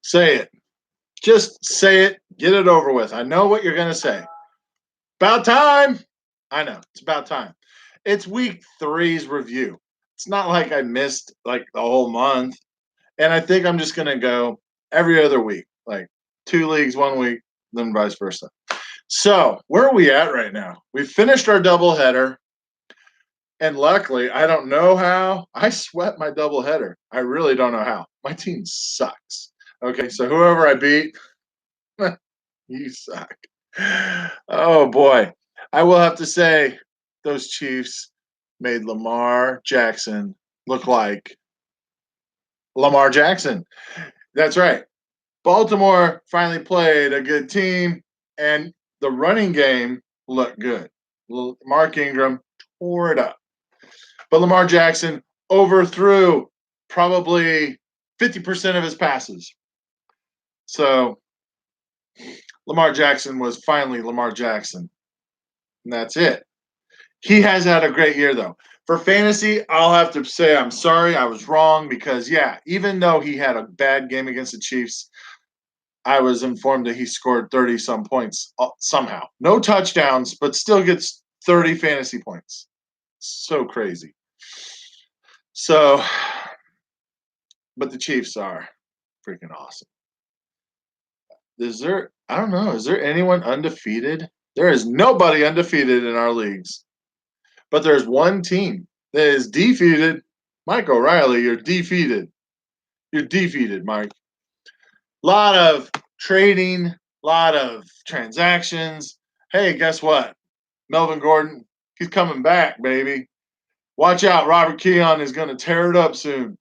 Say it. Just say it. Get it over with. I know what you're going to say. About time. I know. It's about time. It's week three's review. It's not like I missed like the whole month. And I think I'm just going to go every other week, like 2 leagues, 1 week, then vice versa. So, where are we at right now? We finished our doubleheader. And luckily, I don't know how. I swept my doubleheader. I really don't know how. My team sucks. Okay, so whoever I beat, you suck. Oh boy. I will have to say those Chiefs made Lamar Jackson look like Lamar Jackson. That's right. Baltimore finally played a good team, and the running game looked good. Mark Ingram tore it up. But Lamar Jackson overthrew probably 50% of his passes. So Lamar Jackson was finally Lamar Jackson. And that's it. He has had a great year, though. For fantasy, I'll have to say I'm sorry. I was wrong because, yeah, even though he had a bad game against the Chiefs, I was informed that he scored 30-some points somehow. No touchdowns, but still gets 30 fantasy points. So crazy. So, but the Chiefs are freaking awesome. I don't know, is there anyone undefeated? There is nobody undefeated in our leagues. But there's one team that is defeated. Mike O'Reilly, you're defeated. You're defeated, Mike. A lot of trading, a lot of transactions. Hey, guess what? Melvin Gordon, he's coming back, baby. Watch out. Robert Keon is going to tear it up soon.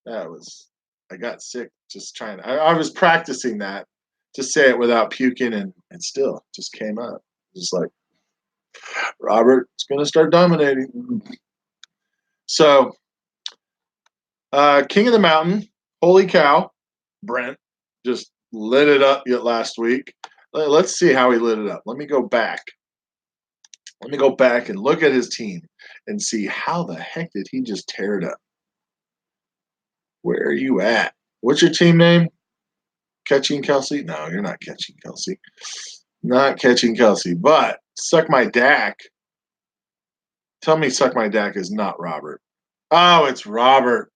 Damn it. I got sick just trying. I was practicing that to say it without puking, and still just came up. Just like, Robert's going to start dominating. So, King of the Mountain, holy cow, Brent just lit it up yet last week. Let's see how he lit it up. Let me go back. Let me go back and look at his team and see how the heck did he just tear it up. Where are you at? What's your team name? Catching Kelsey? No, you're not catching Kelsey. Not catching Kelsey. But Suck My Dak. Tell me Suck My Dak is not Robert. Oh, it's Robert.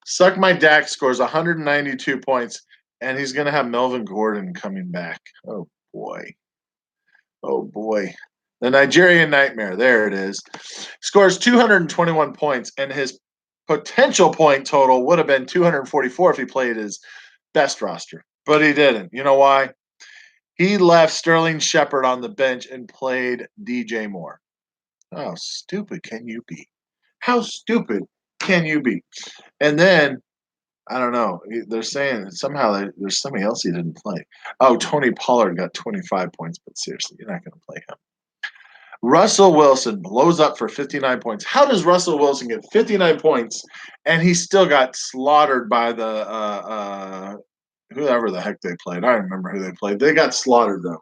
Suck My Dak scores 192 points, and he's going to have Melvin Gordon coming back. Oh, boy. Oh, boy. The Nigerian Nightmare. There it is. Scores 221 points, and his potential point total would have been 244 if he played his best roster. But he didn't. You know why? He left Sterling Shepard on the bench and played DJ Moore. How stupid can you be? How stupid can you be? And then, I don't know, they're saying somehow there's somebody else he didn't play. Oh, Tony Pollard got 25 points, but seriously, you're not going to play him. Russell Wilson blows up for 59 points. How does Russell Wilson get 59 points and he still got slaughtered by the whoever the heck they played? I don't remember who they played. They got slaughtered, though.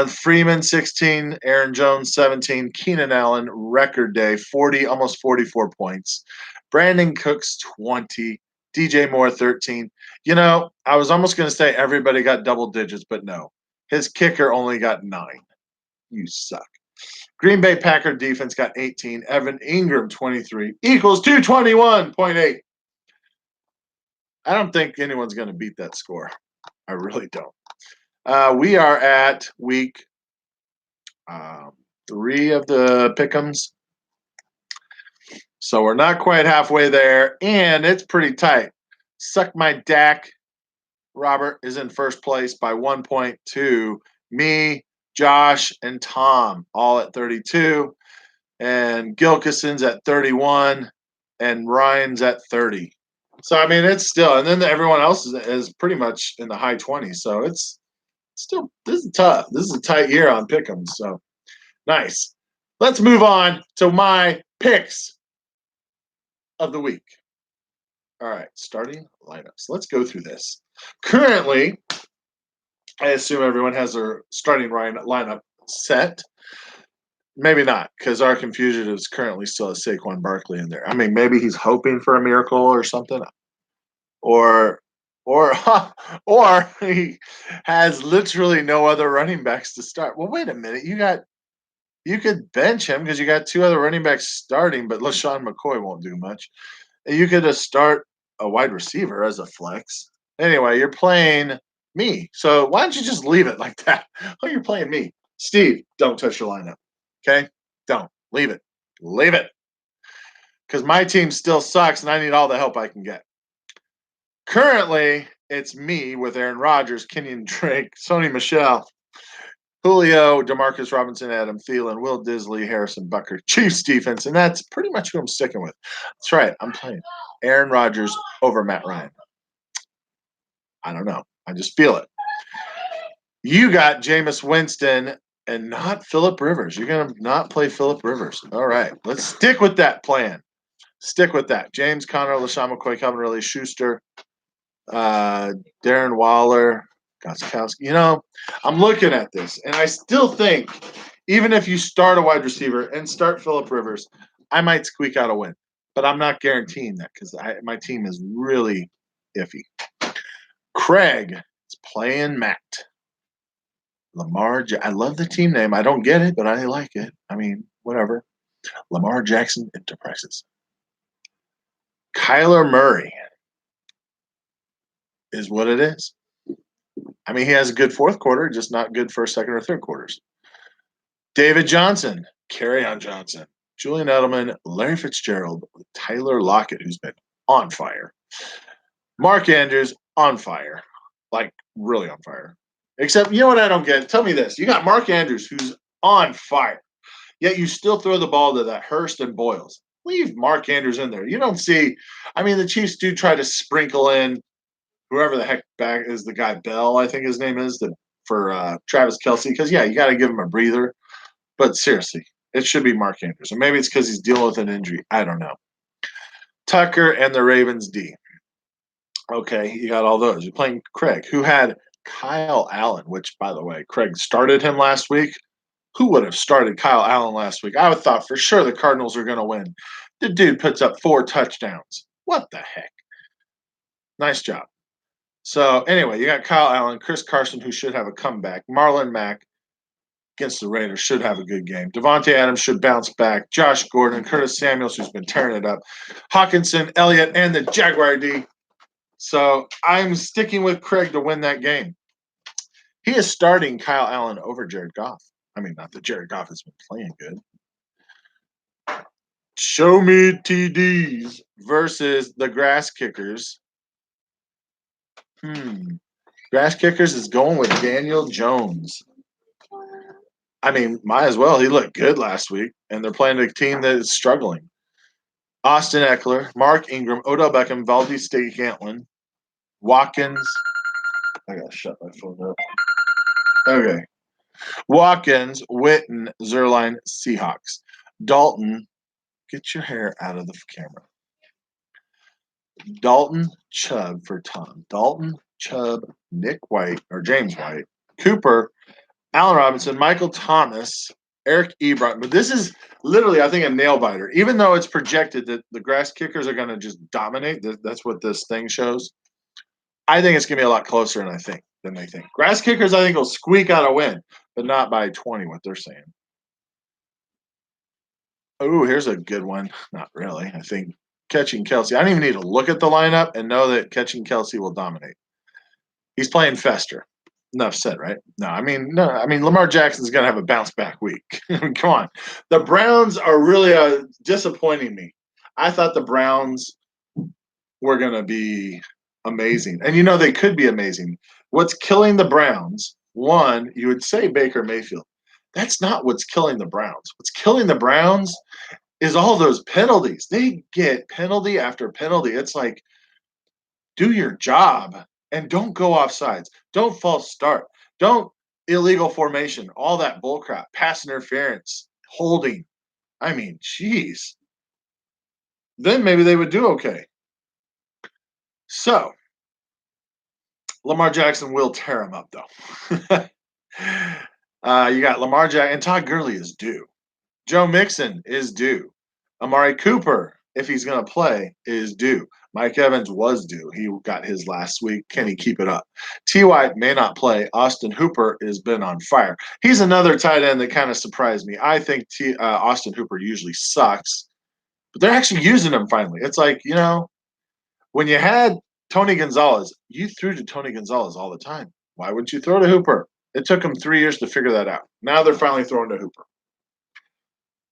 Freeman 16, Aaron Jones 17, Keenan Allen record day 40, almost 44 points. Brandon Cooks 20, DJ Moore 13. You know, I was almost going to say everybody got double digits, but no. His kicker only got 9. You suck. Green Bay Packer defense got 18. Evan Ingram 23 equals 221.8. I don't think anyone's going to beat that score. I really don't. We are at week 3 of the pick'ems. So we're not quite halfway there, and it's pretty tight. Suck My Dak. Robert is in first place by 1 point to me, Josh, and Tom, all at 32. And Gilkison's at 31, and Ryan's at 30. So, I mean, it's still – and then everyone else is pretty much in the high 20s. So it's still – this is tough. This is a tight year on pick'ems. So, nice. Let's move on to my picks of the week. All right, starting lineups. Let's go through this. Currently, I assume everyone has their starting lineup set. Maybe not, because our confusion is currently still a Saquon Barkley in there. I mean, maybe he's hoping for a miracle or something. or or or he has literally no other running backs to start. Well, wait a minute. You could bench him because you got two other running backs starting, but LaShawn McCoy won't do much. You could just start a wide receiver as a flex. Anyway, you're playing me. So why don't you just leave it like that? Oh, you're playing me. Steve, don't touch your lineup. Okay? Don't. Leave it. Leave it. Because my team still sucks and I need all the help I can get. Currently, it's me with Aaron Rodgers, Kenyon Drake, Sony Michel, Julio, Demarcus Robinson, Adam Thielen, Will Disley, Harrison Butker, Chiefs defense, and that's pretty much who I'm sticking with. That's right. I'm playing Aaron Rodgers over Matt Ryan. I don't know. I just feel it. You got Jameis Winston and not Phillip Rivers. You're going to not play Phillip Rivers. All right. Let's stick with that plan. Stick with that. James Conner, LaShawn McCoy, Calvin Ridley, Schuster, Darren Waller, Gostkowski. You know, I'm looking at this, and I still think even if you start a wide receiver and start Phillip Rivers, I might squeak out a win. But I'm not guaranteeing that because my team is really iffy. Craig is playing Matt. I love the team name. I don't get it, but I like it. I mean, whatever. Lamar Jackson Enterprises. Kyler Murray is what it is. I mean, he has a good fourth quarter, just not good first, second, or third quarters. David Johnson, Kerryon Johnson, Julian Edelman, Larry Fitzgerald, Tyler Lockett, who's been on fire. Mark Andrews, on fire. Like, really on fire. Except, you know what I don't get? Tell me this. You got Mark Andrews, who's on fire, yet you still throw the ball to that Hurst and Boyles. Leave Mark Andrews in there. You don't see – I mean, the Chiefs do try to sprinkle in whoever the heck back is the guy, Bell, I think his name is, for Travis Kelce. Because, yeah, you got to give him a breather. But seriously, it should be Mark Andrews. And maybe it's because he's dealing with an injury. I don't know. Tucker and the Ravens D. Okay, you got all those. You're playing Craig, who had Kyle Allen, which, by the way, Craig started him last week. Who would have started Kyle Allen last week? I would thought for sure the Cardinals are going to win. The dude puts up 4 touchdowns. What the heck? Nice job. So, anyway, you got Kyle Allen, Chris Carson, who should have a comeback. Marlon Mack against the Raiders should have a good game. Devontae Adams should bounce back. Josh Gordon, Curtis Samuels, who's been tearing it up. Hawkinson, Elliott, and the Jaguar D. So, I'm sticking with Craig to win that game. He is starting Kyle Allen over Jared Goff. I mean, not that Jared Goff has been playing good. Show me TDs versus the Grass Kickers. Grass Kickers is going with Daniel Jones. I mean, might as well. He looked good last week, and they're playing a team that is struggling. Austin Eckler, Mark Ingram, Odell Beckham, Valdez Scantling, Watkins. I got to shut my phone up. Okay. Watkins, Witten, Zerline, Seahawks. Dalton, get your hair out of the camera. Dalton, Chubb for Tom. Dalton, Chubb, Nick White, or James White, Cooper, Allen Robinson, Michael Thomas, Eric Ebron. But this is literally, I think, a nail biter. Even though it's projected that the Grass Kickers are going to just dominate, that's what this thing shows. I think it's going to be a lot closer than they think. Grass Kickers, I think, will squeak out a win, but not by 20, what they're saying. Oh, here's a good one. Not really. I think Catching Kelce. I don't even need to look at the lineup and know that Catching Kelce will dominate. He's playing Fester. Enough said, right? No, I mean Lamar Jackson's going to have a bounce back week. Come on. The Browns are really disappointing me. I thought the Browns were going to be amazing. And, they could be amazing. What's killing the Browns, one, you would say Baker Mayfield. That's not what's killing the Browns. What's killing the Browns is all those penalties. They get penalty after penalty. It's like, do your job and don't go off sides. Don't false start. Don't illegal formation. All that bullcrap. Pass interference. Holding. I mean, geez. Then maybe they would do okay. So, Lamar Jackson will tear him up, though. You got Lamar Jackson, and Todd Gurley is due. Joe Mixon is due. Amari Cooper if he's going to play, is due. Mike Evans was due. He got his last week. Can he keep it up? T.Y. may not play. Austin Hooper has been on fire. He's another tight end that kind of surprised me. I think Austin Hooper usually sucks, but they're actually using him finally. It's like, when you had Tony Gonzalez, you threw to Tony Gonzalez all the time. Why wouldn't you throw to Hooper? It took them 3 years to figure that out. Now they're finally throwing to Hooper.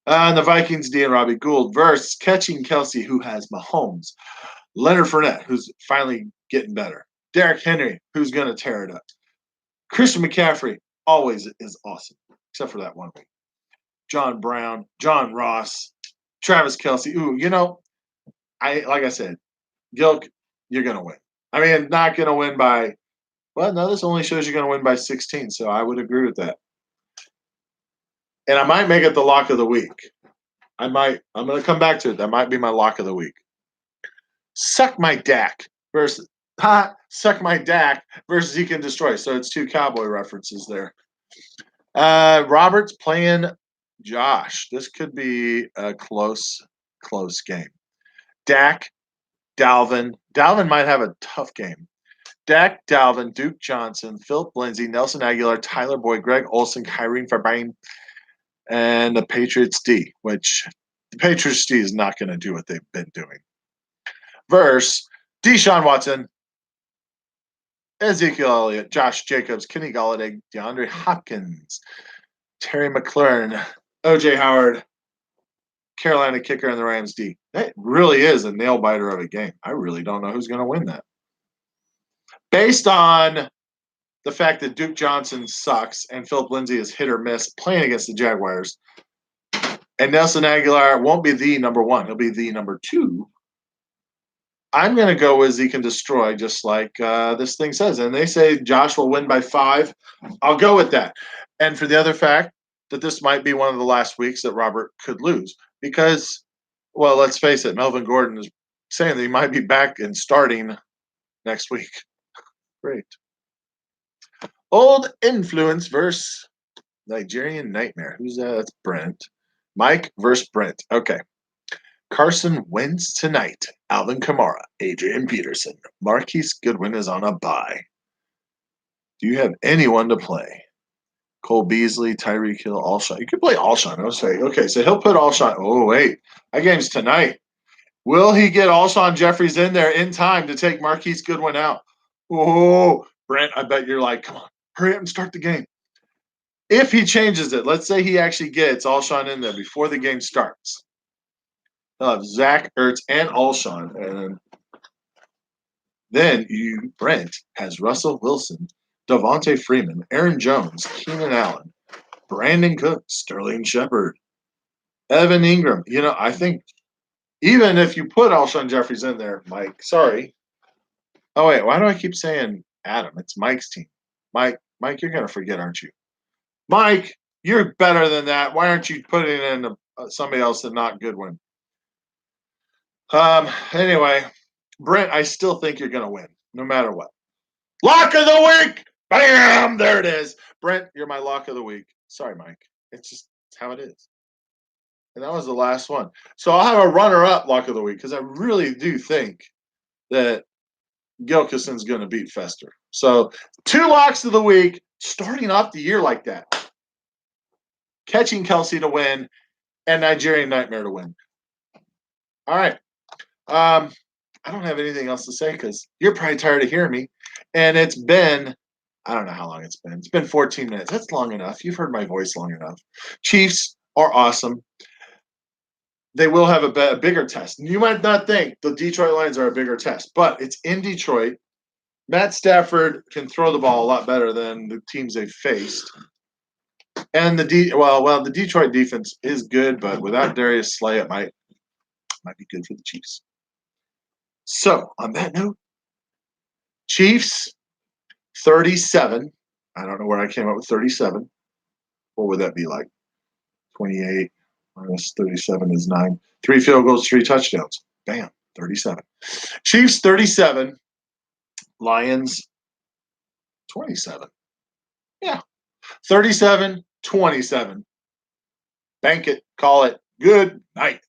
And the Vikings, D and Robbie Gould versus catching Kelsey, who has Mahomes. Leonard Fournette, who's finally getting better. Derrick Henry, who's going to tear it up. Christian McCaffrey always is awesome, except for that 1 week. John Brown, John Ross, Travis Kelsey. Ooh, like I said, Gilk, you're going to win. I mean, not going to win by, well, no, this only shows you're going to win by 16, so I would agree with that. And I might make it the lock of the week. I'm going to come back to it. That might be my lock of the week. Suck my Dak versus Zeke and Destroy. So it's 2 Cowboy references there. Robert's playing Josh. This could be a close game. Dak, Dalvin. Dalvin might have a tough game. Dak, Dalvin, Duke Johnson, Philip Lindsay, Nelson Aguilar, Tyler Boyd, Greg Olsen, Kyrene Fabian, and the Patriots D, which the Patriots D is not going to do what they've been doing. Verse Deshaun Watson, Ezekiel Elliott, Josh Jacobs, Kenny Golladay, DeAndre Hopkins, Terry McLaurin, O.J. Howard, Carolina kicker, and the Rams D. That really is a nail-biter of a game. I really don't know who's going to win that. Based on the fact that Duke Johnson sucks and Philip Lindsay is hit or miss playing against the Jaguars, and Nelson Aguilar won't be the number 1. He'll be the number 2. I'm going to go with Zeke and Destroy, just like this thing says. And they say Josh will win by 5. I'll go with that. And for the other fact that this might be one of the last weeks that Robert could lose because, well, let's face it, Melvin Gordon is saying that he might be back and starting next week. Great. Old Influence versus Nigerian Nightmare. Who's that? That's Brent. Mike versus Brent. Okay. Carson Wentz tonight. Alvin Kamara, Adrian Peterson. Marquise Goodwin is on a bye. Do you have anyone to play? Cole Beasley, Tyreek Hill, Alshon. You could play Alshon. I was saying, okay, so he'll put Alshon. Oh, wait. That game's tonight. Will he get Alshon Jeffries in there in time to take Marquise Goodwin out? Oh, Brent, I bet you're like, come on, hurry up and start the game. If he changes it, let's say he actually gets Alshon in there before the game starts. He'll have Zach Ertz and Alshon. And then Brent has Russell Wilson, Devontae Freeman, Aaron Jones, Keenan Allen, Brandon Cook, Sterling Shepard, Evan Ingram. I think even if you put Alshon Jeffries in there, Mike, sorry. Oh, wait, why do I keep saying Adam? It's Mike's team. Mike, you're going to forget, aren't you? Mike, you're better than that. Why aren't you putting in somebody else and not Goodwin? Anyway, Brent, I still think you're going to win, no matter what. Lock of the week! Bam! There it is. Brent, you're my lock of the week. Sorry, Mike. It's how it is. And that was the last one. So I'll have a runner-up lock of the week because I really do think that Gilkison's going to beat Fester. So 2 locks of the week, starting off the year like that. Catching Kelsey to win and Nigerian Nightmare to win. All right. I don't have anything else to say because you're probably tired of hearing me. And it's been, I don't know how long it's been. It's been 14 minutes. That's long enough. You've heard my voice long enough. Chiefs are awesome. They will have a bigger test. You might not think the Detroit Lions are a bigger test, but it's in Detroit. Matt Stafford can throw the ball a lot better than the teams they've faced. And the Detroit defense is good, but without Darius Slay, it might be good for the Chiefs. So, on that note, Chiefs 37. I don't know where I came up with 37. What would that be like? 28 minus 37 is 9. 3 field goals, 3 touchdowns. Bam, 37. Chiefs 37. Lions 27. Yeah. 37-27. Bank it. Call it. Good night.